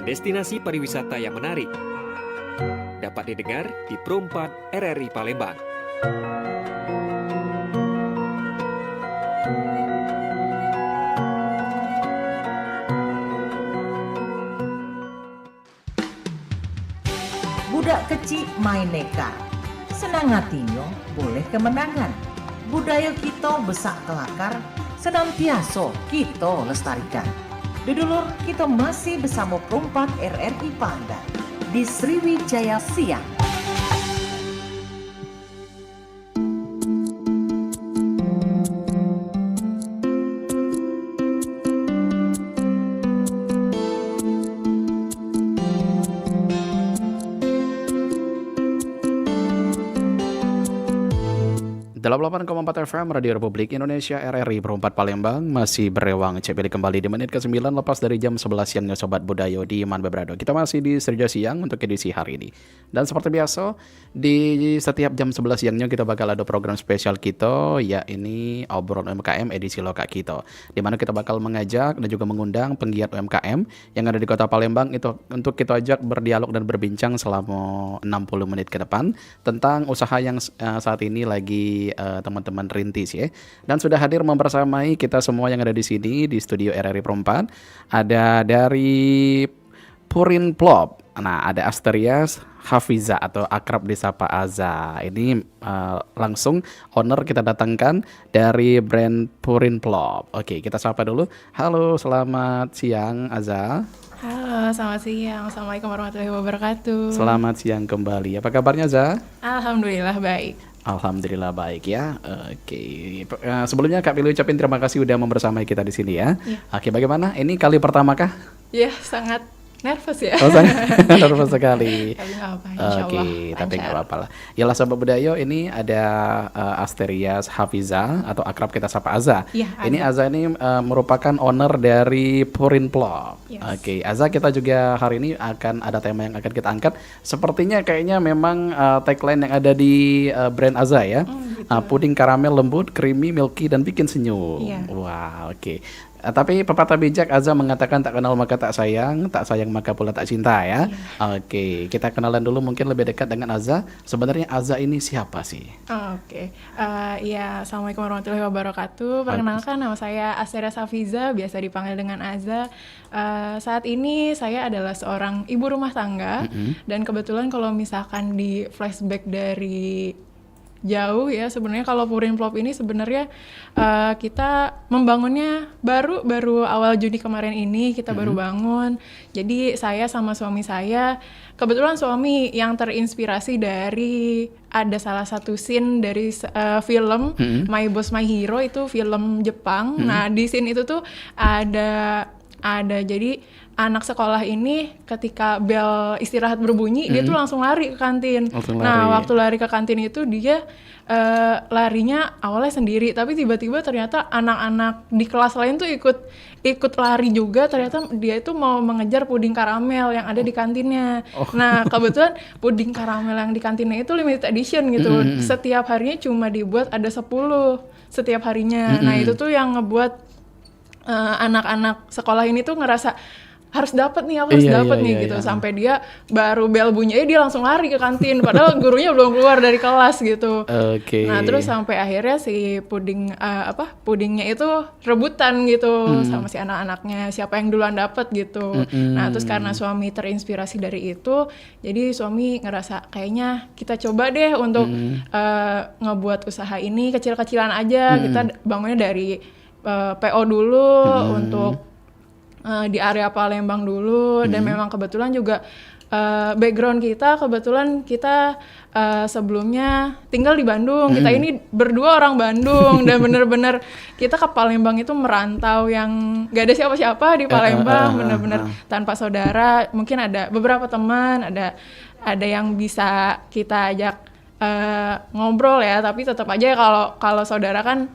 destinasi pariwisata yang menarik. Dapat didengar di Pro 4 RRI Palembang. Budak kecil main neka, senang hatinya boleh kemenangan. Budaya kita besak kelakar, senantiasa kita lestarikan. Dudulur, kita masih bersama Pro 4 RRI Palembang di Sriwijaya Siang. Dalam 8,4 FM Radio Republik Indonesia RRI Pro 4 Palembang masih berewang cepili kembali di menit ke-9 lepas dari jam 11 siangnya Sobat Budaya di Man Bebrado. Kita masih di Sriwijaya Siang untuk edisi hari ini. Dan seperti biasa di setiap jam 11 siangnya kita bakal ada program spesial kita, ya ini Obrolan UMKM edisi Loka kita, di mana kita bakal mengajak dan juga mengundang penggiat UMKM yang ada di Kota Palembang itu untuk kita ajak berdialog dan berbincang selama 60 menit ke depan tentang usaha yang saat ini lagi teman-teman rintis ya. Dan sudah hadir membersamai kita semua yang ada di sini di studio RRI Pro 4. Ada dari Purin Plop. Nah, ada Asterias Hafiza atau akrab disapa Aza. Ini langsung owner kita datangkan dari brand Purin Plop. Oke, kita sapa dulu. Halo, selamat siang Aza. Halo, selamat siang. Assalamualaikum warahmatullahi wabarakatuh. Selamat siang kembali. Apa kabarnya Aza? Alhamdulillah baik. Alhamdulillah baik ya. Oke. Sebelumnya Kak Pilu ucapin terima kasih udah membersamai kita di sini ya. Ya. Oke, bagaimana? Ini kali pertama kah? Ya, sangat nervous ya. Oh, sangat nervous sekali. Tapi nggak apa, insya Oke, Allah tapi nggak lancar. apa-apa lah. Yalah Sobat Budaya, ini ada Asterias Hafiza atau akrab kita sapa Aza. Iya, Ini Aza ini merupakan owner dari Purin Plop. Yes. Oke, Aza, kita juga hari ini akan ada tema yang akan kita angkat. Sepertinya kayaknya memang tagline yang ada di brand Aza ya. Gitu. Puding karamel lembut, creamy, milky dan bikin senyum. Iya. Wah, oke. Tapi pepatah bijak Aza mengatakan tak kenal maka tak sayang maka pula tak cinta ya. Oke, kita kenalan dulu mungkin lebih dekat dengan Aza. Sebenarnya Aza ini siapa sih? Oke. Ya, Assalamualaikum warahmatullahi wabarakatuh. Perkenalkan, nama saya Asterias Hafiza, biasa dipanggil dengan Aza. Saat ini saya adalah seorang ibu rumah tangga. Dan kebetulan kalau misalkan di flashback dari jauh ya, sebenarnya kalau Purin Plop ini sebenarnya kita membangunnya baru awal Juni kemarin ini kita baru bangun. Jadi saya sama suami saya, kebetulan suami yang terinspirasi dari ada salah satu scene dari film My Boss My Hero, itu film Jepang. Nah, di scene itu tuh ada jadi anak sekolah ini ketika bel istirahat berbunyi dia tuh langsung lari ke kantin. Nah, waktu lari ke kantin itu dia larinya awalnya sendiri, tapi tiba-tiba ternyata anak-anak di kelas lain tuh ikut lari juga. Ternyata dia itu mau mengejar puding karamel yang ada di kantinnya. Nah, kebetulan puding karamel yang di kantinnya itu limited edition gitu. Setiap harinya cuma dibuat ada 10 setiap harinya. Nah, itu tuh yang ngebuat anak-anak sekolah ini tuh ngerasa harus dapat nih, aku harus dapat nih gitu. Sampai dia baru bel bunyi dia langsung lari ke kantin padahal gurunya belum keluar dari kelas gitu. Oke. Nah, terus sampai akhirnya si pudingnya itu rebutan gitu sama si anak-anaknya, siapa yang duluan dapat gitu. Nah, terus karena suami terinspirasi dari itu, jadi suami ngerasa kayaknya kita coba deh untuk ngebuat usaha ini kecil-kecilan aja. Kita bangunnya dari PO dulu untuk di area Palembang dulu. Dan memang kebetulan juga background kebetulan kita sebelumnya tinggal di Bandung. Kita ini berdua orang Bandung dan bener-bener kita ke Palembang itu merantau yang gak ada siapa-siapa di Palembang, bener-bener tanpa saudara. Mungkin ada beberapa teman, ada yang bisa kita ajak ngobrol ya, tapi tetap aja kalau saudara kan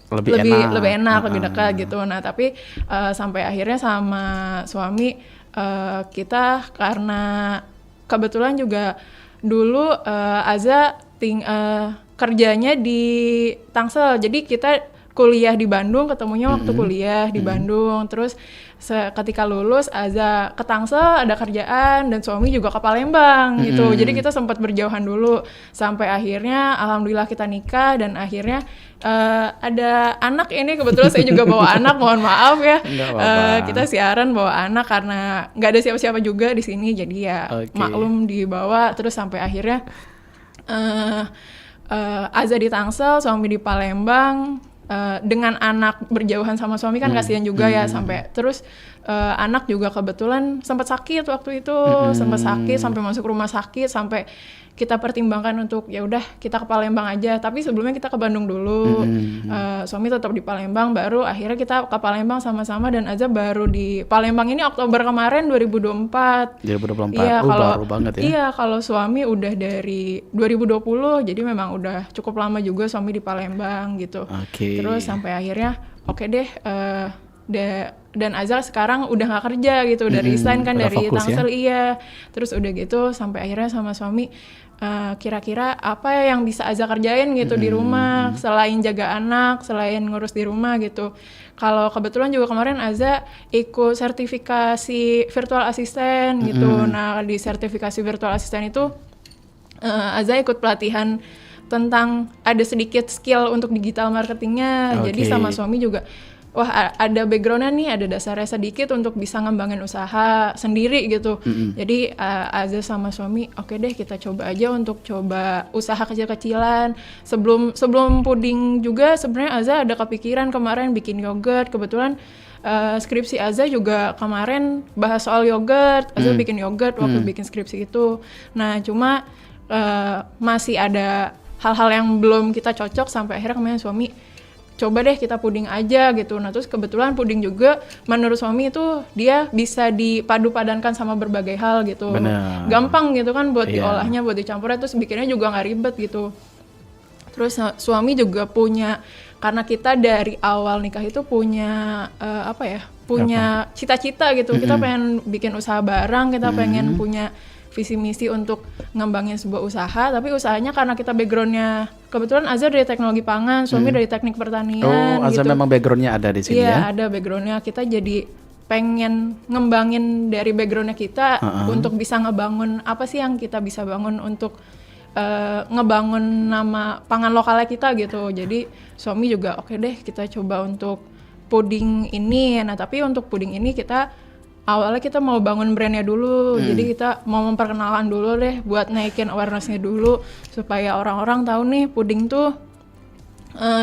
lebih enak, lebih dekat gitu. Nah, tapi sampai akhirnya sama suami kita, karena kebetulan juga dulu Aza kerjanya di Tangsel. Jadi kita kuliah di Bandung, ketemunya waktu kuliah di Bandung. Terus ketika lulus Aza ke Tangsel ada kerjaan dan suami juga ke Palembang gitu. Jadi kita sempat berjauhan dulu sampai akhirnya alhamdulillah kita nikah dan akhirnya ada anak ini. Kebetulan saya juga bawa anak, mohon maaf ya. Kita siaran bawa anak karena nggak ada siapa-siapa juga di sini, jadi ya maklum dibawa terus sampai akhirnya Aza di Tangsel, suami di Palembang. Dengan anak berjauhan sama suami kan kasihan juga ya, sampai terus anak juga kebetulan sempat sakit waktu itu, sempat sakit sampai masuk rumah sakit, sampai kita pertimbangkan untuk ya udah kita ke Palembang aja, tapi sebelumnya kita ke Bandung dulu. Suami tetap di Palembang, baru akhirnya kita ke Palembang sama-sama dan Aza baru di Palembang ini Oktober kemarin 2024. 2024. Iya, Baru banget ya. Iya, kalau suami udah dari 2020, jadi memang udah cukup lama juga suami di Palembang gitu. Terus sampai akhirnya oke deh, dan Azal sekarang udah nggak kerja gitu, udah resign kan dari Tangsel ya? Iya. Terus udah gitu sampai akhirnya sama suami kira-kira apa yang bisa Azal kerjain gitu di rumah selain jaga anak, selain ngurus di rumah gitu. Kalau kebetulan juga kemarin Azza ikut sertifikasi virtual assistant gitu. Nah di sertifikasi virtual assistant itu Azza ikut pelatihan tentang ada sedikit skill untuk digital marketingnya. Jadi sama suami juga wah ada backgroundnya nih, ada dasarnya sedikit untuk bisa ngembangin usaha sendiri gitu. Jadi Azza sama suami oke deh kita coba aja untuk coba usaha kecil-kecilan. Sebelum puding juga sebenarnya Azza ada kepikiran kemarin bikin yogurt. Kebetulan skripsi Azza juga kemarin bahas soal yogurt. Azza bikin yogurt waktu bikin skripsi itu. Nah cuma masih ada hal-hal yang belum kita cocok sampai akhirnya kemarin suami coba deh kita puding aja gitu. Nah terus kebetulan puding juga menurut suami itu dia bisa dipadu-padankan sama berbagai hal gitu. Gampang gitu kan buat diolahnya, buat dicampurnya, terus bikinnya juga nggak ribet gitu. Terus suami juga punya, karena kita dari awal nikah itu punya punya cita-cita gitu. Kita pengen bikin usaha bareng, kita pengen punya visi misi untuk ngembangin sebuah usaha, tapi usahanya karena kita backgroundnya kebetulan Azhar dari teknologi pangan, suami dari teknik pertanian. Azhar gitu. Memang backgroundnya ada di sini ya? Iya ada backgroundnya, kita jadi pengen ngembangin dari backgroundnya kita untuk bisa ngebangun apa sih yang kita bisa bangun untuk ngebangun nama pangan lokalnya kita gitu. Jadi suami juga oke deh kita coba untuk puding ini. Nah tapi untuk puding ini awalnya kita mau bangun brandnya dulu, jadi kita mau memperkenalkan dulu deh buat naikin awarenessnya dulu supaya orang-orang tahu nih puding tuh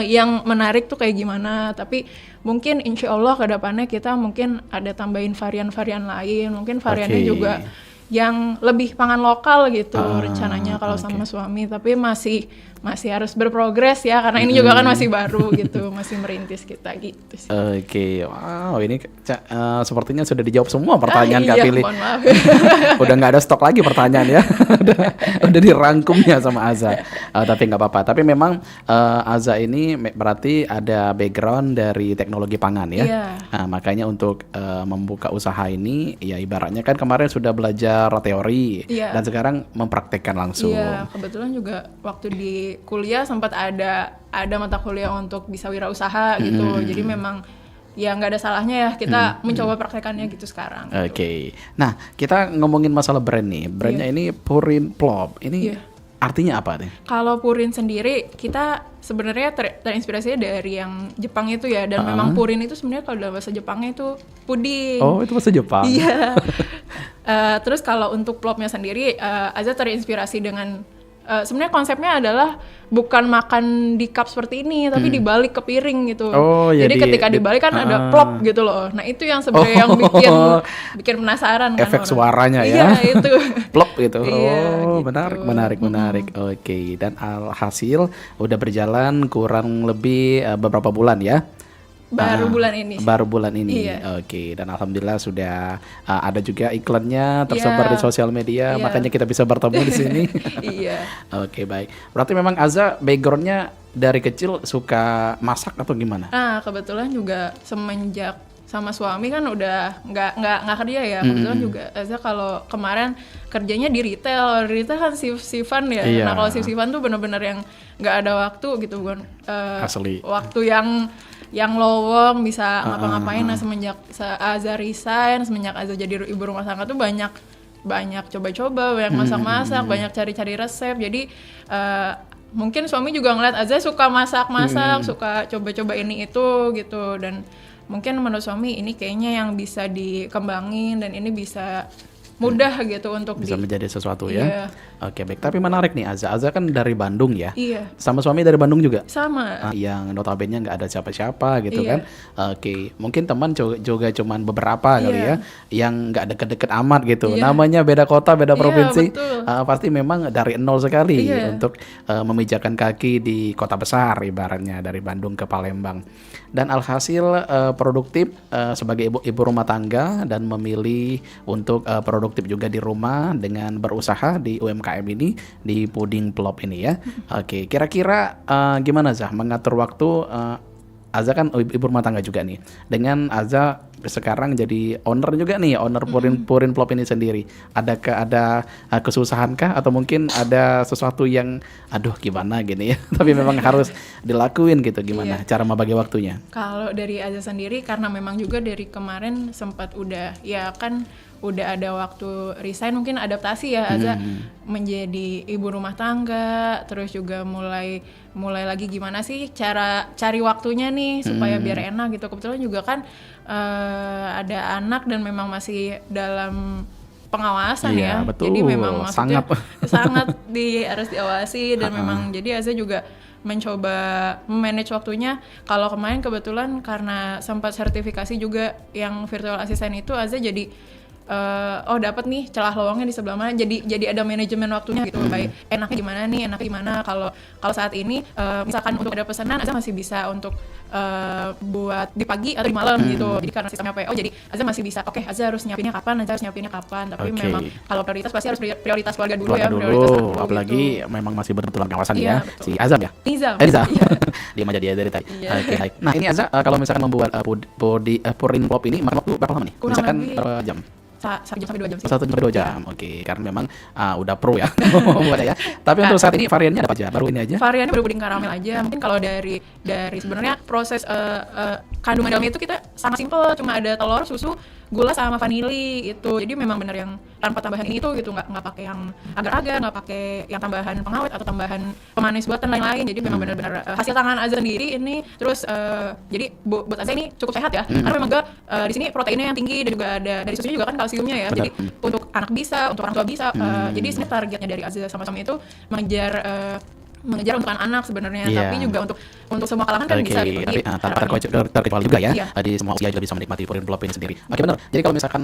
yang menarik tuh kayak gimana. Tapi mungkin insya Allah ke depannya kita mungkin ada tambahin varian-varian lain, mungkin variannya juga yang lebih pangan lokal gitu rencananya kalau sama suami. Tapi masih harus berprogres ya karena ini juga kan masih baru gitu, masih merintis kita gitu sih. Wow ini sepertinya sudah dijawab semua pertanyaan Kak Pilih. Mohon maaf. Udah nggak ada stok lagi pertanyaan ya. udah dirangkumnya sama Azza. Tapi nggak apa-apa. Tapi memang Azza ini berarti ada background dari teknologi pangan ya. Makanya untuk membuka usaha ini ya ibaratnya kan kemarin sudah belajar teori dan sekarang mempraktekkan langsung. Iya, kebetulan juga waktu di kuliah sempat ada mata kuliah untuk bisa wirausaha gitu. Jadi memang ya nggak ada salahnya ya kita mencoba praktekannya gitu sekarang. Nah kita ngomongin masalah brand nih. Brandnya ini Purin Plop. Ini artinya apa nih? Kalau Purin sendiri kita sebenarnya terinspirasinya dari yang Jepang itu ya, dan memang Purin itu sebenarnya kalau dalam bahasa Jepangnya itu puding. Oh itu bahasa Jepang. Iya. Terus kalau untuk Plopnya sendiri Azza terinspirasi dengan sebenarnya konsepnya adalah bukan makan di cup seperti ini, tapi dibalik ke piring gitu. Jadi ketika dibalik kan ada plop gitu loh. Nah itu yang sebenarnya yang bikin penasaran kan. Efek suaranya ya. Iya itu. Plop gitu. Gitu. Menarik. Dan alhasil udah berjalan kurang lebih beberapa bulan ya. Baru bulan ini. Iya. Dan alhamdulillah sudah ada juga iklannya tersebar di sosial media, makanya kita bisa bertemu di sini. Iya. Baik. Berarti memang Azza backgroundnya dari kecil suka masak atau gimana? Nah, kebetulan juga semenjak sama suami kan udah nggak kerja ya. Kebetulan juga Azza kalau kemarin kerjanya di retail kan shift-shiftan ya. Iya. Nah kalau shift-shiftan tuh bener-bener yang nggak ada waktu gitu kan. Asli. Waktu yang lowong bisa ngapa-ngapain. Nah semenjak Azza resign, semenjak Azza jadi ibu rumah tangga tuh banyak coba-coba, banyak masak-masak, banyak cari-cari resep. Jadi mungkin suami juga ngeliat Azza suka masak-masak, suka coba-coba ini itu gitu, dan mungkin menurut suami ini kayaknya yang bisa dikembangin dan ini bisa mudah gitu untuk bisa menjadi sesuatu Iya. ya. Oke, baik. Tapi menarik nih Azza kan dari Bandung ya. Iya. Sama suami dari Bandung juga. Sama. Yang notabene nggak ada siapa-siapa gitu Iya. kan. Oke, mungkin teman juga cuman beberapa kali ya, yang nggak deket-deket amat gitu. Iya. Namanya beda kota, beda Iya, provinsi. betul. Pasti memang dari nol sekali Iya. untuk memijakan kaki di kota besar ibaratnya dari Bandung ke Palembang. Dan alhasil produktif sebagai ibu rumah tangga dan memilih untuk produktif juga di rumah dengan berusaha di UMKM ini, di Puding Plop ini ya. Oke, kira-kira gimana Zah mengatur waktu? Azza kan ibu rumah tangga juga nih. Dengan Azza sekarang jadi owner juga nih, owner Purin Plop ini sendiri. Adakah ada kesusahan kah atau mungkin ada sesuatu yang aduh gimana gini ya, tapi memang harus dilakuin gitu, gimana cara membagi waktunya? Kalau dari Azza sendiri karena memang juga dari kemarin sempat udah ada waktu resign, mungkin adaptasi ya Azza menjadi ibu rumah tangga, terus juga mulai lagi gimana sih cara cari waktunya nih supaya biar enak gitu. Kebetulan juga kan ada anak dan memang masih dalam pengawasan Iya, ya. betul. Jadi memang maksudnya Sangat. harus diawasi dan memang jadi Azza juga mencoba manage waktunya. Kalau kemarin kebetulan karena sempat sertifikasi juga yang virtual assistant itu, Azza jadi dapat nih celah lowongnya di sebelah mana, jadi ada manajemen waktunya gitu. Baik enaknya gimana kalau saat ini misalkan untuk ada pesanan Azza masih bisa untuk buat di pagi atau di malam gitu. Jadi karena sistemnya PO jadi Azza masih bisa Azza harus nyiapinnya kapan, tapi memang kalau prioritas pasti harus prioritas keluarga dulu ya, prioritas anak dulu apalagi gitu. memang masih berbenturan kawasan Iya, ya, betul. si Azam ya. Nizam. Dia mah jadi dari tadi. Iya. Oke, baik. Nah ini Azza kalau misalkan membuat Purin Plop ini makan waktu berapa lama nih? Kurang Misalkan lebih berapa jam? 1 jam sampai 2 jam sih. 1-2 jam. Oke, karena memang udah pro ya. Buatnya ya. Tapi untuk saat ini variannya ada apa aja? Baru ini aja? Variannya baru puding karamel aja. Mungkin kalau dari sebenarnya proses kandungan dalamnya itu kita sangat simpel, cuma ada telur, susu, gula sama vanili itu. Jadi memang benar yang tanpa tambahan ini tuh gitu, nggak pakai yang agar-agar, nggak pakai yang tambahan pengawet atau tambahan pemanis buatan lain-lain. Jadi memang benar-benar hasil tangan Azza sendiri ini. Terus jadi buat Azza ini cukup sehat ya. Karena memang di sini proteinnya yang tinggi dan juga ada dari susunya juga kan kalsiumnya ya. Benar. Jadi untuk anak bisa, untuk orang tua bisa. Jadi sebenarnya targetnya dari Azza sama-sama itu mengejar untuk anak sebenarnya, Iya. tapi juga untuk semua kalangan kan bisa gitu. Tapi Jadi, tanpa terkecuali juga ya. Iya. Di semua usia juga bisa menikmati Purin Plop ini sendiri. Oke, benar. Jadi kalau misalkan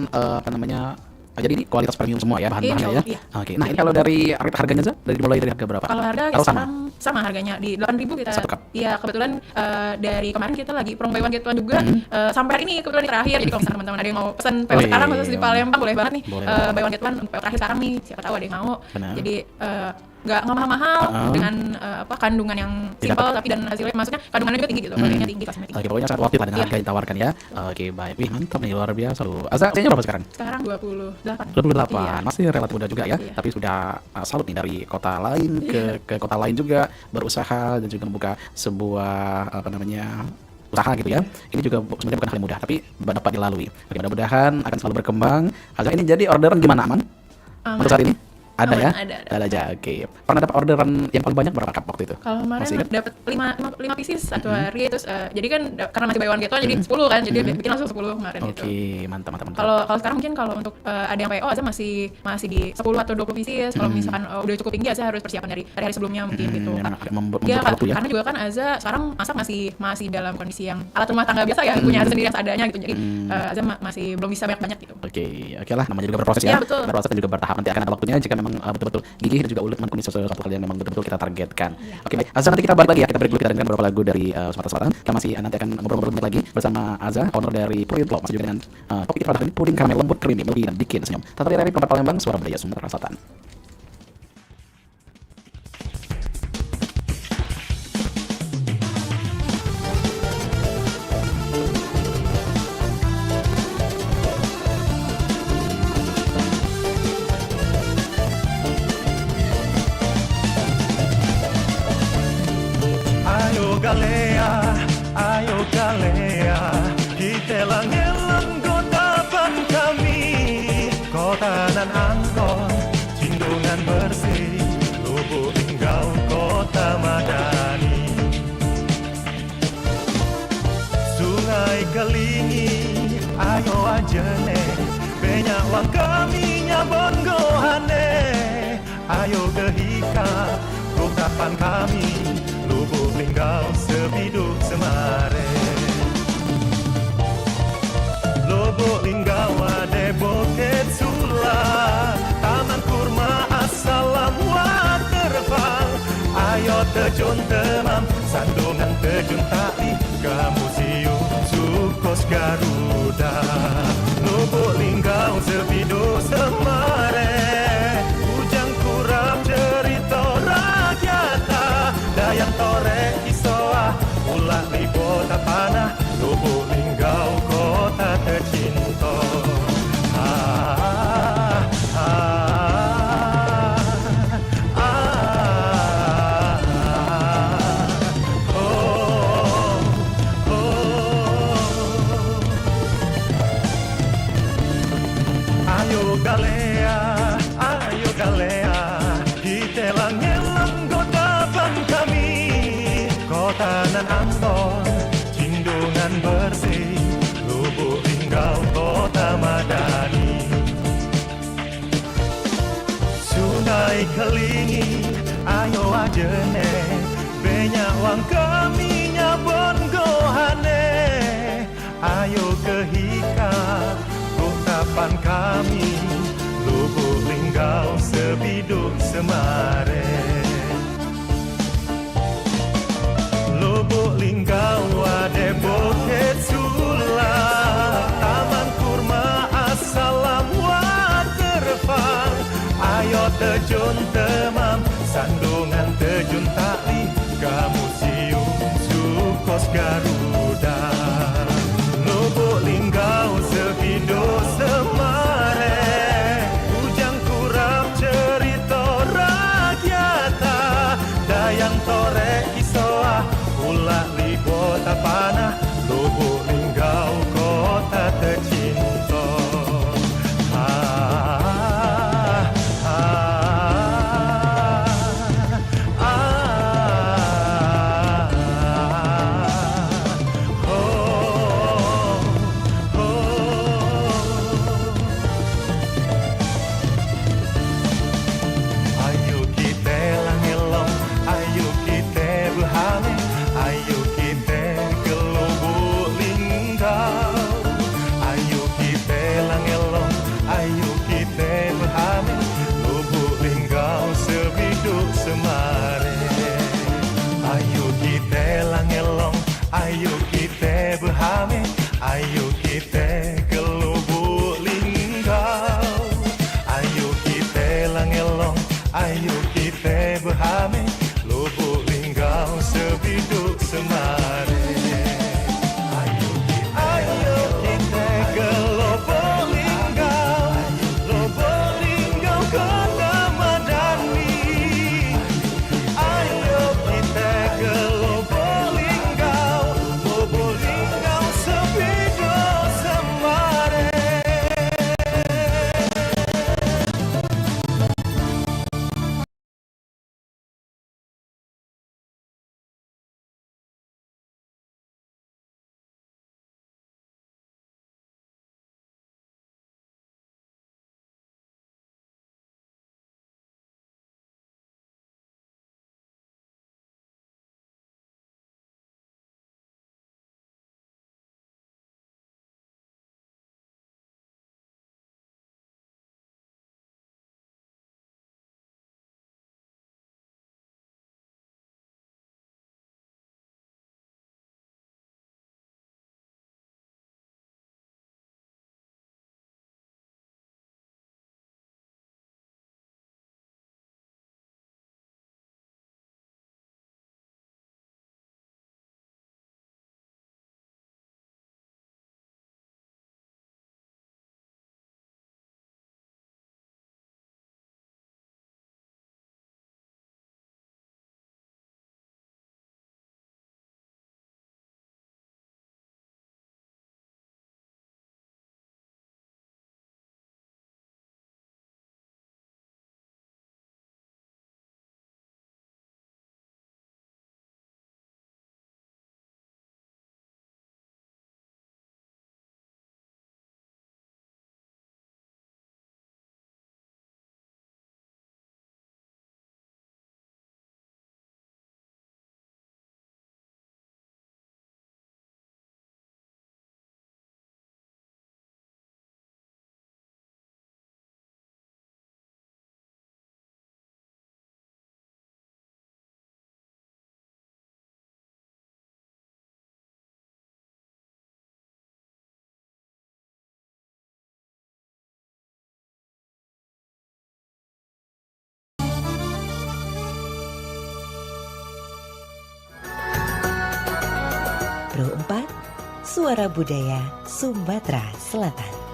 jadi ini kualitas premium semua ya bahan-bahannya ya. Iya. Oke. Nah, ini kalau dari harganya Zah, mulai dari harga berapa? kalau harga Atau sekarang sama harganya di 8.000 kita. Satu cup. Iya, kebetulan dari kemarin kita lagi promo buy one get one juga sampai hari ini kebetulan di terakhir. Jadi kalau misalnya teman-teman ada yang mau pesan PO sekarang khusus di Palembang boleh banget nih. Boleh. Buy one get one PO terakhir sekarang nih, siapa tahu ada yang mau. Benar. Jadi nggak mahal-mahal dengan kandungan yang Tidak. simpel tapi dan hasilnya maksudnya kandungannya juga tinggi gitu. Proteinnya tinggi, kalsiumnya tinggi. Oke, pokoknya sangat worth it lah dengan Iya. harga yang ditawarkan ya. Oke, baik. Wih, mantap nih, luar biasa loh. Azza, kayaknya berapa sekarang? Sekarang 28. 28, Iya. masih relatif muda juga ya, Iya. tapi sudah salut nih dari kota lain ke kota lain juga berusaha dan juga membuka sebuah usaha gitu ya. Ini juga sebenarnya bukan hal yang mudah, tapi dapat dilalui. Oke, mudah-mudahan akan selalu berkembang. Azza, ini jadi orderan gimana, aman? Untuk saat ini? Ada Aman, ya? ada. Aja, oke. Pernah dapat orderan yang paling banyak berapa cup waktu itu? Kalau kemarin Masih ingat? dapat 5 pieces satu hari, terus jadi kan karena masih buy one get one jadi 10 kan, jadi bikin langsung 10 kemarin gitu. Oke, mantap. Kalau sekarang mungkin kalau untuk ada yang PO aja masih di 10 atau 20 pieces. Kalau misalkan udah cukup tinggi aja harus persiapan dari hari sebelumnya mungkin gitu. Memang agak membuka Ya, waktu ya. karena juga kan Azza sekarang masak masih dalam kondisi yang alat rumah tangga biasa ya, punya Azza sendiri yang seadanya gitu. Jadi Azza masih belum bisa banyak gitu. Oke lah, namanya juga berproses Iya, ya. betul. Berproses dan juga bertahap, nanti akan ada waktunya jika memang betul-betul gigih dan juga ulet menekuni sesuatu hal yang memang betul-betul kita targetkan. Oke, baik. Azza, nanti kita balik lagi ya. Kita break dulu, kita dengarkan beberapa lagu dari Sumatera Selatan. Kita masih nanti akan ngobrol-ngobrol lagi bersama Azza, owner dari Purin Plop, masih juga dengan topik kita ini puding karamel lembut creamy, melodi dan bikin senyum. Tetap di RRI Palembang, Suara Budaya Sumatera Selatan. kota nan angkor, Cindungan bersih, Lubuk Linggau, kota madani. Sungai Kelingi, ayo ajene, banyak wang kaminya bongohane. Ayo gehika, kotapan kami, Lubuk Linggau, Sepiduk Semare. Lubuk Linggau ade Bukit Sula, Taman Kurma Assalam Waterfall. Ayo terjun temam, sandungan terjun tali, ke Museum Sukos Garuda. Lubuk Linggau Sepiduk Semare, Ujang Kurap cerita rakyata, Dayang Torek Isoa, Ulak Libota Panah, Lubuk Linggau kota tercinta. Ayo galea, kita langelang kotapan kami, kota nan angkor, Cindungan bersih, Lubuk Linggau, kota madani. Sungai Kelingi, ayo ajene, banyak wang kaminya bongohane. Ayo kehika, kotapan kami, Lubuk Linggau, Sepiduk Semare. Lubuk Linggau ade Bukit Sula, Taman Kurma Assalam Waterfall. Ayo terjun temam, sandungan terjun tali, ke Museum Sukos Garuda. Lubuk Linggau Sepiduk Semare, Ujang Kurap cerita rakyata, Dayang Torek Isoa, Ulak Libota Panah, Lubuk Linggau kota tercinta. Suara Budaya Sumatera Selatan.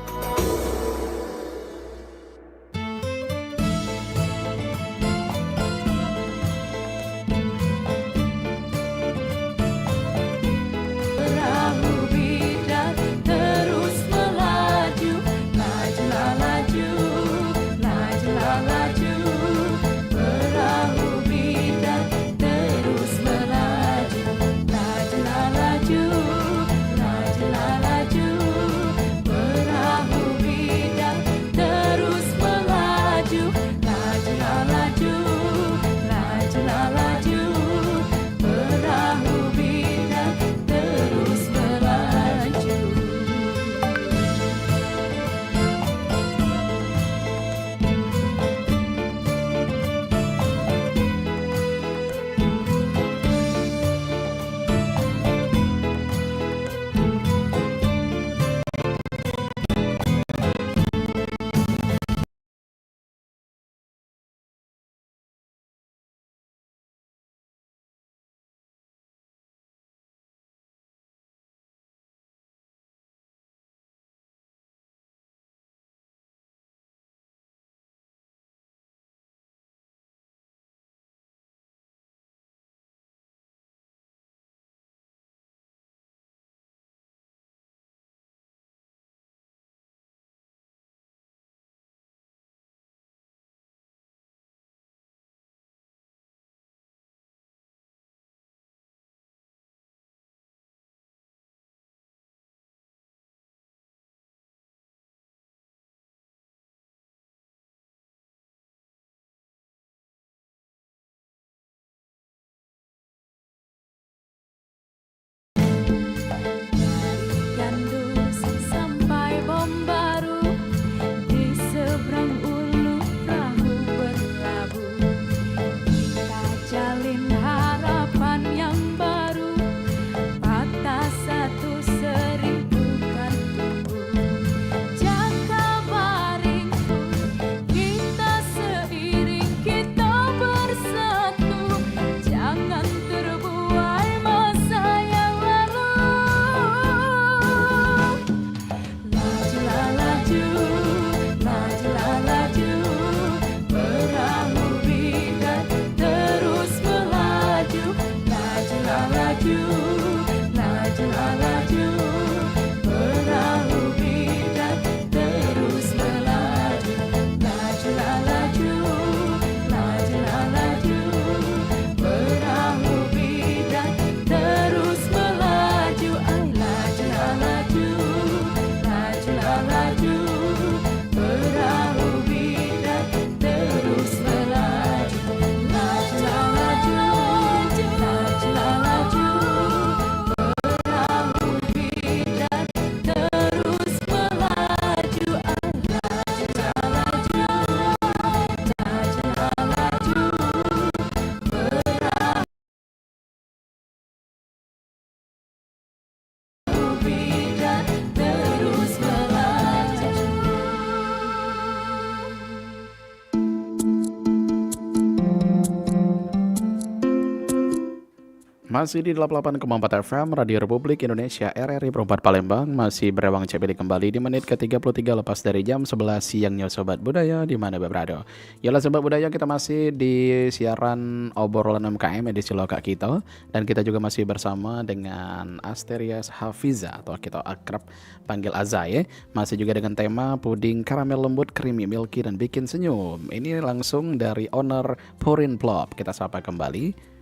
Masih di 88,4 FM Radio Republik Indonesia RRI Perempat Palembang, masih berewang CPD kembali di menit ke-33 lepas dari jam 11 siangnya Sobat Budaya di mana berada. Yalah Sobat Budaya, kita masih di siaran obrolan MKM edisi Lokak kita, dan kita juga masih bersama dengan Asteria Hafiza atau kita akrab panggil Aza ya. Masih juga dengan tema puding karamel lembut, creamy, milky dan bikin senyum. Ini langsung dari owner Pourin Plop. Kita sapa kembali.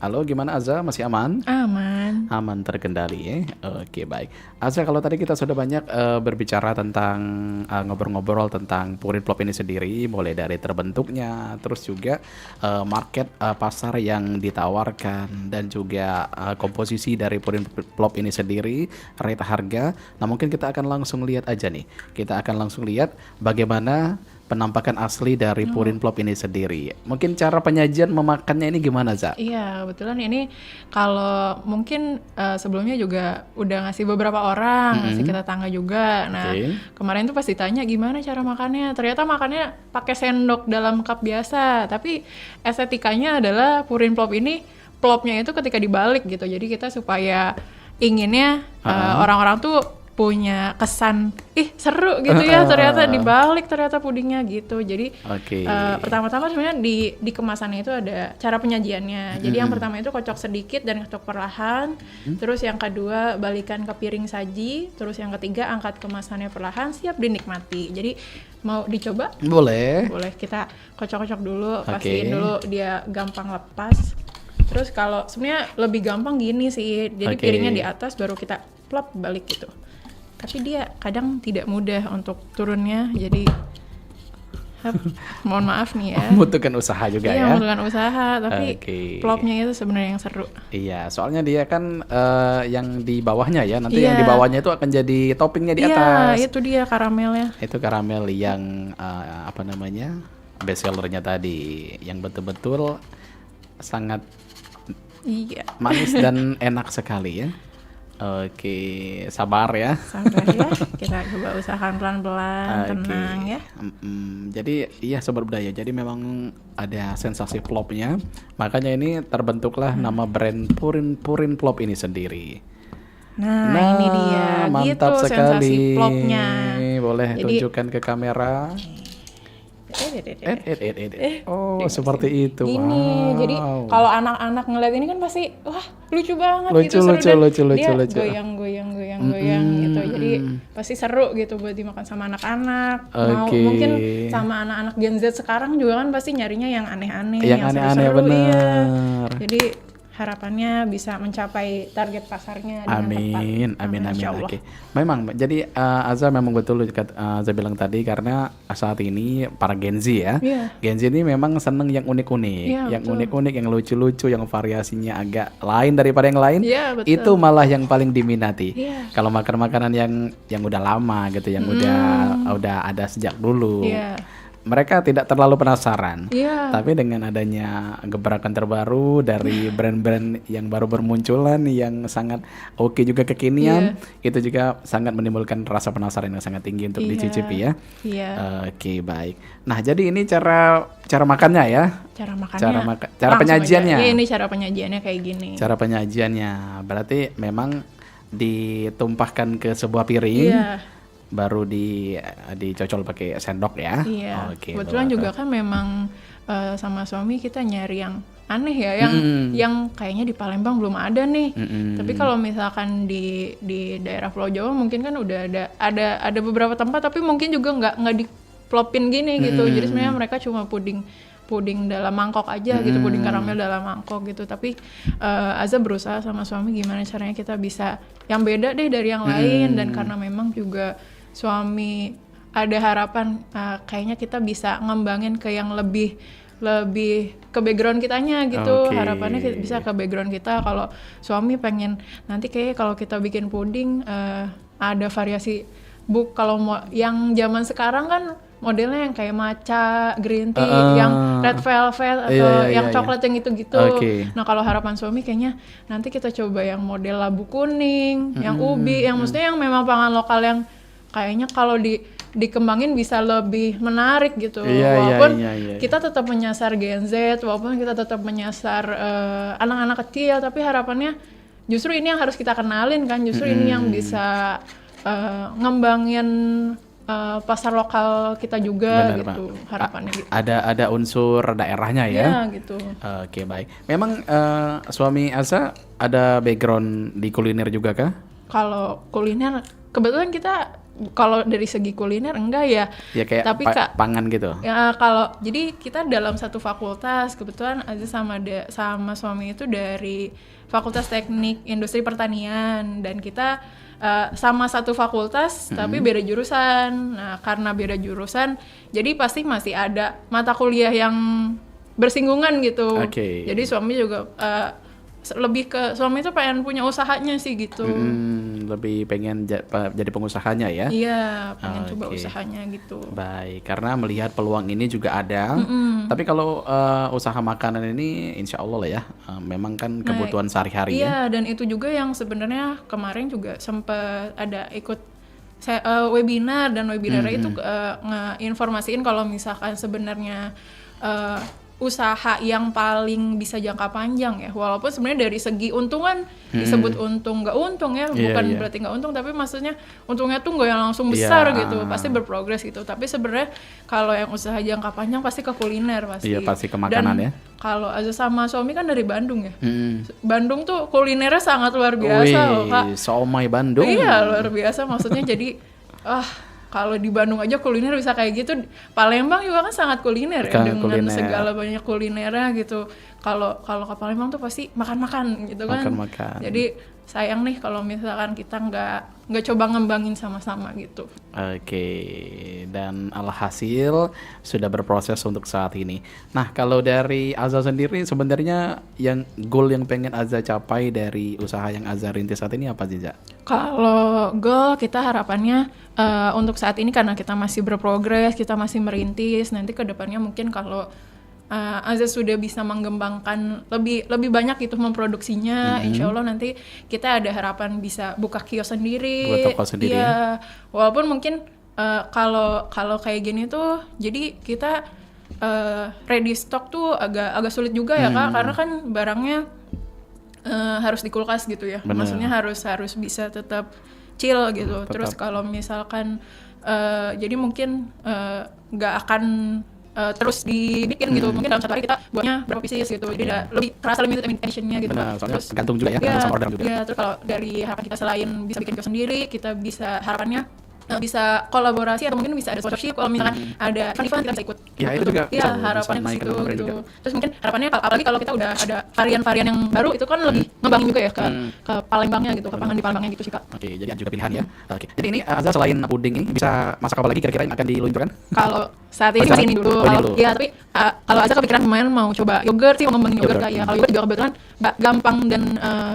Halo, gimana Aza? Masih aman? Aman. Aman, terkendali ya. Oke, baik. Aza, kalau tadi kita sudah banyak berbicara tentang ngobrol-ngobrol tentang Pourin Plop ini sendiri, mulai dari terbentuknya, terus juga market pasar yang ditawarkan, dan juga komposisi dari Pourin Plop ini sendiri, rate harga. Nah, mungkin kita akan langsung lihat aja nih. Kita akan langsung lihat bagaimana penampakan asli dari Pourin Plop ini sendiri. Mungkin cara penyajian memakannya ini gimana, Za? Iya, kebetulan ini kalau mungkin sebelumnya juga udah ngasih beberapa orang, ngasih ke tetangga juga. Nah, kemarin tuh pas ditanya gimana cara makannya, ternyata makannya pakai sendok dalam cup biasa. Tapi estetikanya adalah Pourin Plop ini, plopnya itu ketika dibalik gitu. Jadi kita supaya inginnya orang-orang tuh punya kesan seru gitu ya, ternyata dibalik ternyata pudingnya gitu. Jadi pertama-tama sebenarnya di kemasannya itu ada cara penyajiannya. Jadi yang pertama itu kocok sedikit dan kocok perlahan. Terus yang kedua balikan ke piring saji. Terus yang ketiga angkat kemasannya perlahan, siap dinikmati. Jadi mau dicoba? Boleh. Boleh, kita kocok-kocok dulu, pastiin dulu dia gampang lepas. Terus kalau sebenarnya lebih gampang gini sih. Jadi piringnya di atas baru kita plop balik gitu. Tapi dia kadang tidak mudah untuk turunnya, jadi mohon maaf nih ya. Membutuhkan usaha juga ya. Iya, membutuhkan usaha, tapi plopnya itu sebenarnya yang seru. Iya, soalnya dia kan yang di bawahnya ya, nanti yang di bawahnya itu akan jadi toppingnya di atas. Iya, itu dia karamelnya. Itu karamel yang best sellernya tadi, yang betul-betul sangat manis dan enak sekali ya. Oke, sabar ya. Sabar ya, kita coba usahakan pelan-pelan, tenang ya. Jadi iya Sobat Budaya, jadi memang ada sensasi plopnya. Makanya ini terbentuklah nama brand Purin Plop ini sendiri. Nah ini dia, mantap gitu sekali. Sensasi plopnya. Boleh tunjukkan ke kamera. Oh, seperti itu. Gini, jadi kalau anak-anak ngeliat ini kan pasti wah lucu banget lucu, gitu, lucu, seru lucu, dia lucu. goyang gitu. Jadi pasti seru gitu buat dimakan sama anak-anak. Mungkin sama anak-anak Gen Z sekarang juga kan pasti nyarinya yang aneh-aneh, yang aneh-aneh seru-seru. bener. Iya. Jadi harapannya bisa mencapai target pasarnya dengan tepat. Amin. Oke. Memang jadi Aza memang betul Aza bilang tadi, karena saat ini para Gen Z ya. Gen Z ini memang seneng yang unik-unik, yang lucu-lucu, yang variasinya agak lain daripada yang lain. Itu malah yang paling diminati. Kalau makan makanan yang udah lama gitu, yang udah ada sejak dulu. Mereka tidak terlalu penasaran, tapi dengan adanya gebrakan terbaru dari brand-brand yang baru bermunculan yang sangat oke juga kekinian, itu juga sangat menimbulkan rasa penasaran yang sangat tinggi untuk dicicipi ya. Oke, baik. Nah, jadi ini cara makannya ya. Cara penyajiannya. Iya, ini cara penyajiannya kayak gini. Cara penyajiannya berarti memang ditumpahkan ke sebuah piring. Baru dicocol pakai sendok ya. Iya. Kebetulan juga kan memang sama suami kita nyari yang aneh ya, yang kayaknya di Palembang belum ada nih. Tapi kalau misalkan di daerah Pulau Jawa mungkin kan udah ada beberapa tempat, tapi mungkin juga nggak diplopin gini gitu. Jadi sebenarnya mereka cuma puding dalam mangkok aja gitu, puding karamel dalam mangkok gitu. Tapi Aza berusaha sama suami gimana caranya kita bisa yang beda deh dari yang lain, dan karena memang juga suami ada harapan kayaknya kita bisa ngembangin ke yang lebih ke background kitanya gitu. Harapannya bisa ke background kita. Kalau suami pengen nanti kayak kalau kita bikin puding ada variasi kalau mau yang zaman sekarang kan modelnya yang kayak matcha, green tea, yang red velvet atau yang coklat yang gitu-gitu. Nah, kalau harapan suami kayaknya nanti kita coba yang model labu kuning, yang ubi, yang maksudnya yang memang pangan lokal yang kayaknya kalau dikembangin bisa lebih menarik gitu. Walaupun kita tetap menyasar Gen Z, walaupun kita tetap menyasar anak-anak kecil, tapi harapannya justru ini yang harus kita kenalin kan, justru ini yang bisa ngembangin pasar lokal kita juga. Bener, gitu harapannya gitu. Ada unsur daerahnya ya. Gitu. Oke, baik. Memang suami Aza ada background di kuliner juga kah? Kalau kuliner kebetulan kita kalau dari segi kuliner enggak ya. Ya kayak tapi pangan gitu. Ya kalau jadi kita dalam satu fakultas, kebetulan Aza sama suami itu dari Fakultas Teknik Industri Pertanian, dan kita sama satu fakultas tapi beda jurusan. Nah, karena beda jurusan, jadi pasti masih ada mata kuliah yang bersinggungan gitu. Jadi suami juga lebih ke suami itu pengen punya usahanya sih gitu. Lebih pengen jadi pengusahanya ya? Iya, pengen coba usahanya gitu. Baik, karena melihat peluang ini juga ada. Tapi kalau usaha makanan ini insya Allah lah ya, memang kan kebutuhan sehari-hari ya. Iya, dan itu juga yang sebenarnya kemarin juga sempat ada ikut webinar, dan webinarnya itu ngeinformasiin kalau misalkan sebenarnya usaha yang paling bisa jangka panjang ya, walaupun sebenarnya dari segi untungan disebut untung nggak untung ya, bukan berarti nggak untung, tapi maksudnya untungnya tuh nggak yang langsung besar gitu, pasti berprogres gitu. Tapi sebenarnya kalau yang usaha jangka panjang pasti ke kuliner pasti. Iya, pasti ke makanan. Dan kalau Aza sama suami kan dari Bandung ya, Bandung tuh kulinernya sangat luar biasa loh Kak. Somai Bandung. Iya, luar biasa maksudnya. Jadi kalau di Bandung aja kuliner bisa kayak gitu, Palembang juga kan sangat kuliner ya, dengan segala banyak kulinernya gitu. Kalau ke Palembang tuh pasti makan-makan gitu kan. Makan-makan. Jadi sayang nih kalau misalkan kita nggak coba ngembangin sama-sama gitu. Oke, dan alhasil sudah berproses untuk saat ini. Nah, kalau dari Aza sendiri sebenarnya yang goal yang pengen Aza capai dari usaha yang Aza rintis saat ini apa sih, Za? Kalau goal kita harapannya untuk saat ini karena kita masih berprogres, kita masih merintis, nanti ke depannya mungkin kalau Aza sudah bisa mengembangkan lebih banyak itu memproduksinya, insya Allah nanti kita ada harapan bisa buka kios sendiri. Buat toko sendiri ya. Walaupun mungkin kalau kayak gini tuh, jadi kita ready stock tuh agak sulit juga ya Kak, karena kan barangnya harus di kulkas gitu ya. Bener. Maksudnya harus bisa tetap chill gitu. Terus kalau misalkan jadi mungkin nggak akan terus dibikin gitu, mungkin dalam satu hari kita buatnya berapa pieces gitu, jadi lebih terasa limited editionnya gitu. Benar, soalnya terus tergantung juga ya, sama order juga. Terus kalau dari harapan kita selain bisa bikin kios sendiri, kita bisa harapannya bisa kolaborasi atau mungkin bisa ada sponsorship kalau misalkan ada event kita bisa ikut. Ya itu juga. Iya, harapannya ke situ gitu. Terus mungkin harapannya apalagi kalau kita udah ada varian-varian yang baru itu kan lebih ngembangin juga ya ke Palembangnya gitu, ke pangan di Palembangnya gitu sih Kak. Oke, jadi ada juga pilihan ya. Oke. Jadi ini Aza selain puding ini bisa masak apa lagi kira-kira yang akan diluncurkan? Kalau saat ini masih ini dulu. Iya, tapi kalau Aza kepikiran kemarin mau coba yogurt sih, mau ngembangin yogurt Kak. Ya kalau yogurt juga kebetulan gampang dan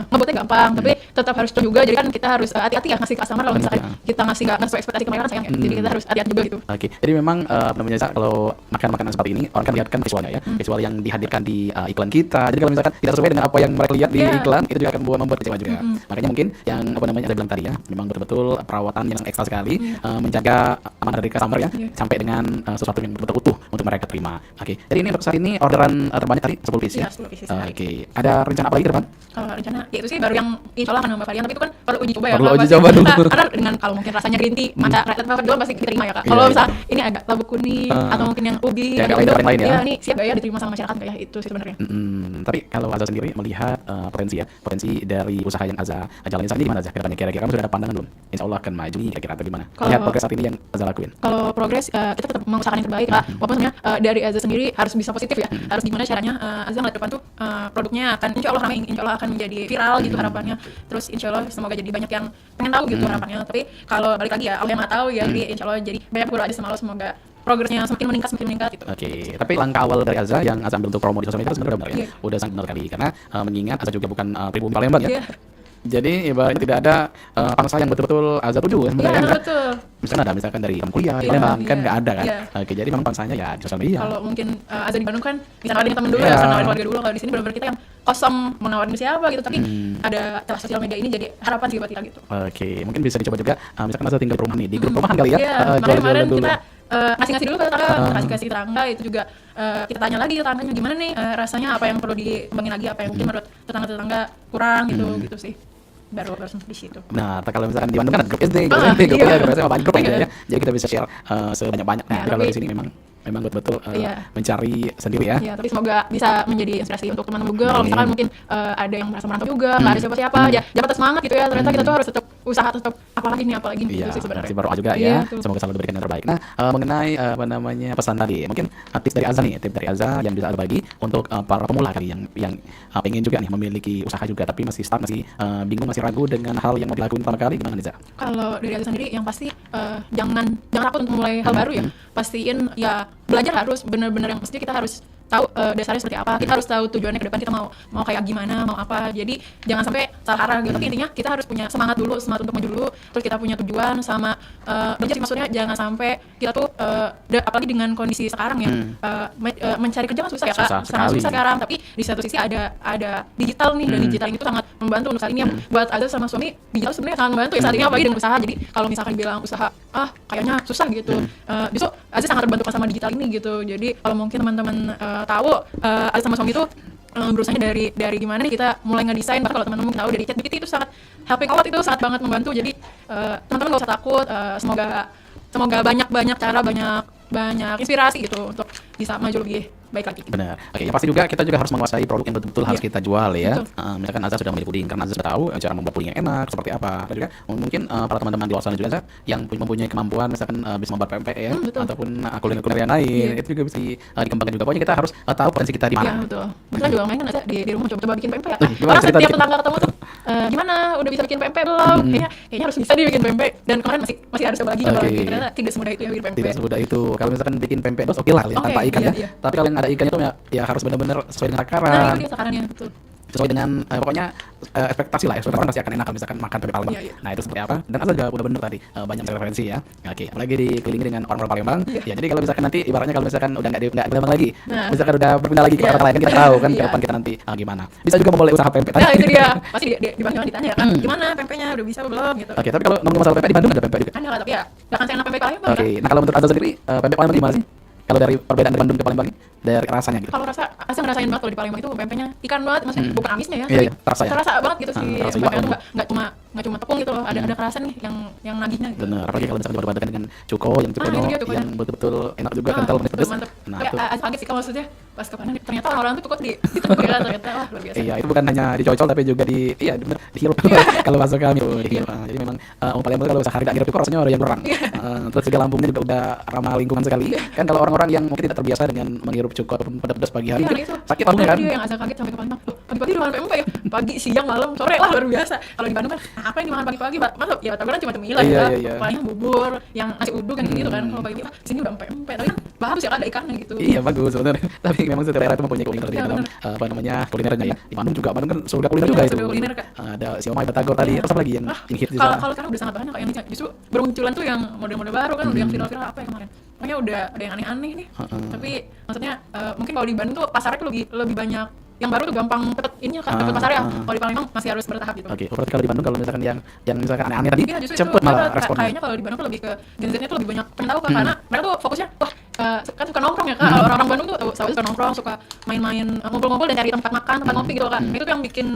ngebuatnya gampang, tapi tetap harus coba juga. Jadi kan kita harus hati-hati ya ngasih ke customer kalau misalkan kita ngasih nggak sesuai ekspektasi ke mereka kan sayang ya. Jadi kita harus hati-hati juga gitu. Oke. Jadi memang namanya kalau makan makanan seperti ini orang kan lihat kan visualnya ya, visual yang dihadirkan di iklan kita. Jadi kalau misalkan tidak sesuai dengan apa yang mereka lihat di iklan, itu juga akan membuat kecewa juga. Makanya mungkin yang ada bilang tadi ya, memang betul-betul perawatan yang ekstra sekali, menjaga amanah dari customer ya, sampai dengan sesuatu yang betul-betul utuh untuk mereka terima. Oke. Jadi ini untuk saat ini orderan terbanyak tadi 10 piece ya. 10 piece. Oke. Ada rencana apa lagi ke depan? Rencana ya itu sih baru yang insya Allah akan nambah varian, tapi itu kan perlu uji coba ya. Perlu uji coba dulu. Karena dengan kalau mungkin rasanya green tea, matcha red velvet dulu pasti diterima ya Kak. Kalau misalnya ini agak labu kuning atau mungkin yang ubi, ya, lain ya. Ini siap gak ya diterima sama masyarakat gak ya, itu sih sebenarnya. Tapi kalau Aza sendiri melihat potensi dari usaha yang Aza jalanin saat ini gimana Aza? Kira-kira sudah ada pandangan belum? Insya Allah akan maju nih kira-kira atau gimana? Lihat progres saat ini yang Aza lakuin. Kalau progres kita tetap mengusahakan yang terbaik Kak. Walaupun sebenarnya dari Aza sendiri harus bisa positif ya. Harus gimana caranya Aza ngeliat depan tuh produknya akan insya Allah ramai, insya Allah akan menjadi viral gitu harapannya. Terus insya Allah semoga jadi banyak yang pengen tahu gitu harapannya. Tapi kalau balik lagi ya Allah yang nggak tahu ya. Jadi insya Allah jadi banyak guru aja sama Allah, semoga progresnya semakin meningkat gitu. Oke, tapi langkah awal dari Aza yang Aza ambil untuk promo di sosial media sebenarnya benar ya. Udah sangat benar kali karena mengingat Aza juga bukan pribumi Palembang ya. Jadi ibaratnya tidak ada pangsa yang betul-betul Aza tuju sebenarnya. Iya, betul. Misalkan ada yang kuliah, Palembang kan nggak ada kan. Oke, jadi memang pangsanya ya di sosial media. Kalau mungkin Aza di Bandung kan bisa nawarin teman dulu ya, bisa nawarin keluarga dulu. Kalau di sini benar-benar kita yang kosong mau nawarin siapa gitu, tapi ada celah sosial media ini jadi harapan sih buat kita gitu. Oke, mungkin bisa dicoba juga misalkan Aza tinggal di rumah nih, di grup rumahan kali ya. Iya, kemarin kita ngasih dulu ke tetangga, kasih tetangga itu juga kita tanya lagi tetangganya gimana nih rasanya, apa yang perlu dikembangin lagi, apa yang mungkin menurut tetangga kurang gitu sih. Baru di situ. Nah, kalau misalkan di Bandung kan ada grup SD, grup SMP, grup kuliah, grup SMA, banyak grup ya. Jadi kita bisa share sebanyak-banyak. Nah, kalau di sini memang betul-betul mencari sendiri ya. Iya, tapi semoga bisa menjadi inspirasi untuk teman-teman juga. Kalau misalkan mungkin ada yang merasa merantau juga, nggak ada siapa-siapa, jangan semangat gitu ya. Ternyata kita tuh harus tetap usaha, tetap apalagi gitu sih sebenarnya. Berdoa juga ya. Semoga selalu diberikan yang terbaik. Nah, mengenai pesan tadi, mungkin tips dari Aza nih, tips dari Aza yang bisa bagi untuk para pemula kali yang pengen juga nih memiliki usaha juga tapi masih start, masih bingung, masih ragu dengan hal yang mau dilakukan pertama kali, gimana Aza? Kalau dari Aza sendiri yang pasti jangan takut untuk mulai hal baru ya. Pastiin ya belajar harus benar-benar yang pasti kita harus tahu dasarnya seperti apa, kita harus tahu tujuannya ke depan kita mau kayak gimana, mau apa. Jadi jangan sampai salah arah gitu. Tapi intinya kita harus punya semangat untuk maju dulu. Terus kita punya tujuan sama belajar sih, maksudnya jangan sampai kita tuh apalagi dengan kondisi sekarang ya, mencari kerja kan susah ya Kak, sangat susah sekarang. Tapi di satu sisi ada digital nih, dan digital ini tuh sangat membantu untuk saat ini. Buat Aza sama suami digital sebenarnya sangat membantu ya saat ini, apalagi dengan usaha. Jadi kalau misalkan bilang usaha kayaknya susah gitu, justru Aza sangat terbantu sama digital ini gitu. Jadi kalau mungkin teman-teman tahu Aza sama suami itu berusaha dari gimana nih kita mulai ngedesain. Bahkan kalau teman-teman tahu dari ChatGPT itu sangat helping a lot, itu sangat banget membantu. Jadi teman-teman gak usah takut, semoga banyak cara, banyak inspirasi gitu untuk bisa maju lebih baik lagi. Benar. Oke, yang pasti juga kita juga harus menguasai produk yang betul-betul harus kita jual ya. Betul. Misalkan Azza sudah memilih puding, karena Azza sudah tahu cara membuat puding yang enak seperti apa. Dan juga mungkin para teman-teman di luar sana juga yang mempunyai kemampuan misalkan bisa membuat pempek ya, ataupun kuliner-kuliner yang lain, itu juga bisa dikembangkan juga. Pokoknya kita harus tahu potensi kita di mana. Iya betul. Betul juga main kan Aza di rumah coba-coba bikin pempek ya. Gimana Orang cerita setiap dikit? tetangga ketemu tuh gimana udah bisa bikin pempek belum? Kayaknya harus bisa dia bikin pempek. Dan kemarin masih harus coba lagi coba lagi. Ternyata tidak semudah itu ya bikin pempek. Tidak semudah itu. Kalau misalkan bikin pempek dos oke lah ya, tanpa ikan ya. iya. Tapi kalau yang ada ikannya tuh ya harus benar-benar sesuai dengan Nah takaran, itu dia takarannya betul. sesuai dengan pokoknya ekspektasi lah ya. Sesuai orang pasti akan enak kalau misalkan makan pempek Palembang. Iya. Nah itu seperti apa? Dan Azza juga udah bener tadi banyak referensi ya. Oke, apalagi dikelilingi dengan orang-orang Palembang. Ya jadi kalau misalkan nanti ibaratnya kalau misalkan udah nggak di Palembang lagi, misalkan udah berpindah lagi ke kota lain, kan kita tahu kan ke depan kita nanti gimana. Bisa juga memulai usaha pempek tadi. Nah itu dia pasti di Bang Yohan ditanya kan gimana pempeknya udah bisa apa belum gitu. Oke, tapi kalau ngomong masalah pempek di Bandung ada pempek juga. Ada lah tapi ya nggak akan seenak pempek Palembang. Oke, nah kalau menurut Azza sendiri pempek Palembang gimana sih? Kalau dari perbedaan dari Bandung ke Palembang dari rasanya gitu. Kalau Asa ngerasain banget kalau di Palembang itu pempeknya ikan banget, maksudnya bukan amisnya ya. Iya, terasa ya. Terasa banget gitu sih. Terasa Pempeknya banget. tuh nggak cuma tepung gitu loh, ada kerasan nih yang nagihnya gitu. Bener, apalagi kalau misalkan dipadukan dengan cuko yang itu dia cukonya. yang betul-betul enak juga, kental, manis, pedas. Mantap. Nah, Tapi itu. Asa kaget sih kalau maksudnya pas ke Padang ternyata orang-orang tuh kok ditempel kan ternyata wah luar biasa. Iya, itu bukan hanya dicocol tapi juga bener dihirup kalau masuk kami. Jadi memang Palembang kalau sehari tak hirup itu rasanya ada yang kurang. Terus juga lambungnya juga udah ramah lingkungan sekali. Kan kalau orang-orang yang mungkin tidak terbiasa dengan menghirup cuko ataupun pedas pagi hari, Iya, itu. sakit lambungnya kan. Dia yang Asa kaget sampai ke Palembang. Loh, pagi-pagi udah makan pempek ya. Pagi, siang, malam, sore wah luar biasa. Kalau di Bandung kan apa yang dimakan pagi-pagi, Masuk ya Tabanan cuma cemilan Iya, ya. iya. Paling bubur, yang nasi uduk kan gitu kan. Kalau pagi sini udah pempek. Tapi kan bagus ya ada ikannya gitu. Iya bagus sebenarnya. Tapi memang setiap daerah itu mempunyai kuliner Iya, dalam bener. kulinernya ya. Di Bandung juga, Bandung kan surga kuliner juga Iya, itu. surga kuliner, Kak. Ada siomay, batagor tadi. Terus apa lagi yang hit di sana? Kalau sekarang udah sangat banyak Kak, yang justru bermunculan tuh yang model-model baru kan, udah yang viral-viral apa ya kemarin. Makanya udah ada yang aneh-aneh nih. Tapi maksudnya mungkin kalau di Bandung tuh pasarnya tuh lebih banyak yang baru tuh gampang cepet ininya kan, cepet pasarnya. Kalau di Palembang masih harus bertahap gitu. Oke, berarti kalau di Bandung kalau misalkan yang misalkan aneh-aneh tadi Iya, justru cepet itu. malah Karena responnya. kayaknya kalau di Bandung tuh lebih ke Gen Z-nya tuh lebih banyak pengen tahu Kak, karena mereka tuh fokusnya wah kan suka nongkrong ya Kak. Kalau orang-orang Bandung tuh selalu suka nongkrong, suka main-main, ngumpul-ngumpul dan cari tempat makan, tempat ngopi gitu Kak. Itu tuh yang bikin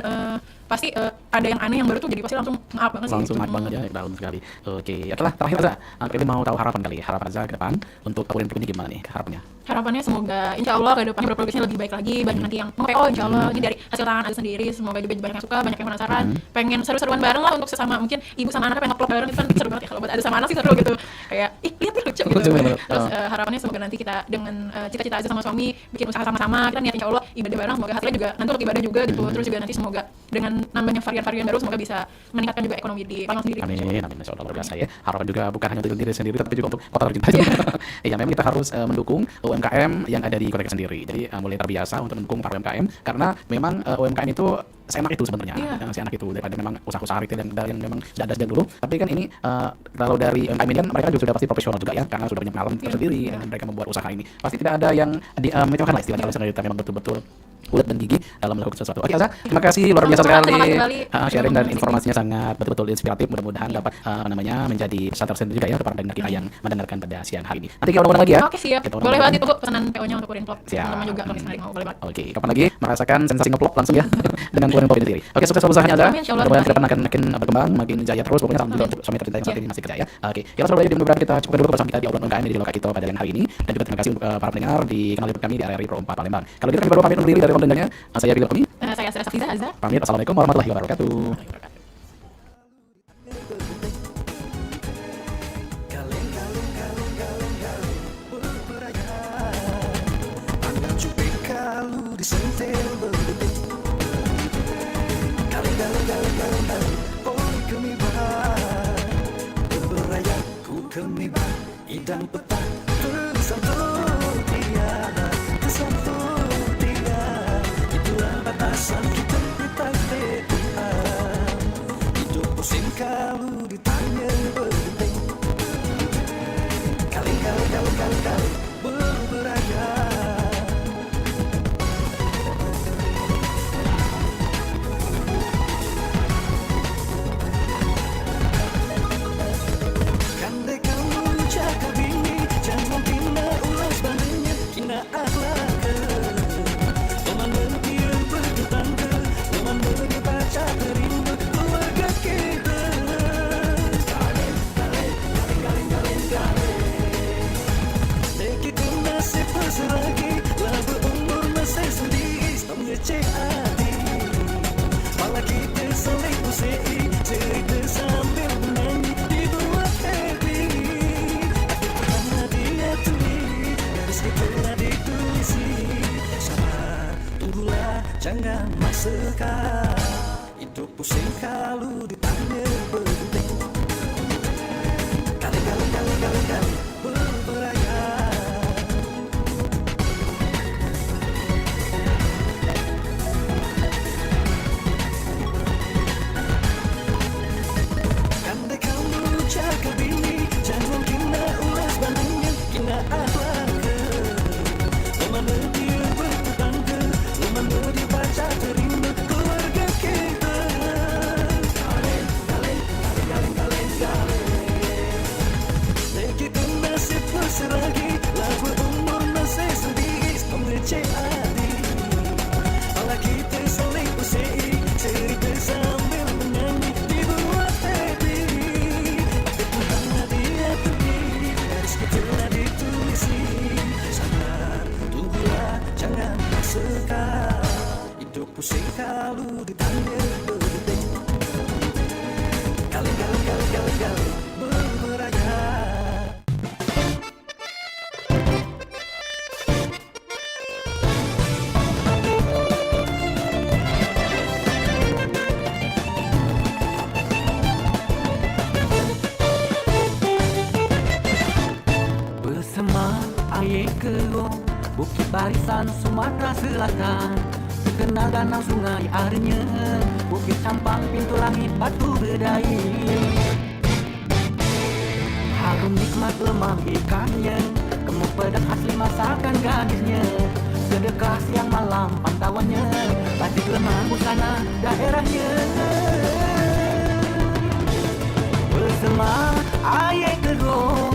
pasti ada yang aneh yang baru tuh jadi pasti langsung maaf banget sih. Langsung naik banget ya, dalam sekali. Oke, setelah terakhir Azza, kita mau tahu harapan kali, harapan Azza ke depan untuk Kabupaten ini gimana nih harapannya? Harapannya semoga insya Allah ke depannya berprogresnya lebih baik lagi, banyak nanti yang mau PO insya Allah. Ini dari hasil tangan Azza sendiri, semoga juga banyak yang suka, banyak yang penasaran, pengen seru-seruan bareng lah untuk sesama, mungkin ibu sama anak pengen nge-vlog bareng, itu kan seru banget ya kalau buat Azza sama anak sih seru gitu, kayak ih lihat nih lucu gitu. Lucu banget. Terus harapannya semoga nanti kita dengan cita-cita Azza sama suami bikin usaha sama-sama, kita niat insya Allah ibadah bareng, semoga hasilnya juga nanti untuk ibadah juga gitu. Terus juga nanti semoga dengan nambahnya varian-varian baru semoga bisa meningkatkan juga ekonomi di Palembang sendiri. Amin, amin, insya Allah luar biasa ya. Harapan juga bukan hanya untuk diri sendiri, tapi juga untuk kota tercinta juga. Iya, memang kita harus mendukung UMKM yang ada di kota kita sendiri. Jadi mulai terbiasa untuk mendukung para UMKM, karena memang UMKM itu seenak itu sebenarnya, seenak itu daripada memang usaha-usaha retail yang memang sudah ada sejak dulu. Tapi kan ini kalau dari UMKM ini kan mereka juga sudah pasti profesional juga ya, karena sudah punya pengalaman tersendiri dan mereka membuat usaha ini. Pasti tidak ada yang menyocokkan lah istilahnya kalau misalnya kita memang betul-betul ulet dan gigi dalam melakukan sesuatu. Oke Azza, terima kasih luar biasa sekali. Sharing dan informasinya sangat betul-betul inspiratif. Mudah-mudahan dapat menjadi pesan tersendiri juga ya untuk para pendengar kita yang mendengarkan pada siang hari ini. Nanti kita undang lagi ya. Oke siap. Kita Boleh undang banget ditunggu pesanan PO-nya untuk Kurin Vlog. Siap. Teman-teman juga kalau misalnya mau boleh banget. Oke, kapan lagi merasakan sensasi ngeplok langsung ya dengan Kurin Vlog ini sendiri. Oke, sukses usahanya Azza. Amin, insyaallah. Mudah-mudahan ke depan akan makin berkembang, makin jaya terus. Pokoknya salam juga untuk suami tercinta yang saat ini masih kerja ya. Oke, kita selalu di mudah kita cukupkan dulu bersama kita di obrolan UMKM di lokasi kita pada hari ini. Dan juga terima kasih untuk para pendengar di kanal YouTube kami di RRI Pro 4 Palembang. Kalau gitu kami baru pamit undur diri dari pendengarnya. Saya Bilal Kami. Saya Asra Safiza Azza. Pamit. Assalamualaikum warahmatullahi wabarakatuh. Kalau disentil berdetik kali oh kemibar berberaya ku kemibar idang petang tersentuh tiada tersentuh tiada itulah batasan kita di takdir Tuhan hidup pusing kalau ditanya berdetik kali berberaya. Kandai kamu jaga diri, jangan jangan masakan. Hidup pusing kalau ditanya penting. Kali berberaya. Andai kamu cakap ini, jangan kena ulas bandingin, kena akhlak ke. Lemana dia bertetangga, lemana dia baca terima keluarga kita. Kaleng. Kita nasib berseragi, lagu umur masih sedikit, mengecek hati. Kalau kita saling usai, cerita sambil menyanyi, dibuat happy. Tapi Tuhan dia terdiri, garis kecilnya ditulisi. Sabar, tunggulah, jangan tersekat. Hidup pusing kalau ditanya penting. Kali berberaya. Bersama air kerong, bukit barisan Sumatera Selatan. Terkenal danau sungai airnya, bukit campang pintu langit batu berdaya. Harum nikmat lemah ikannya, gemuk pedang asli masakan gadisnya. Sedekah siang malam pantauannya, batik lemah busana daerahnya.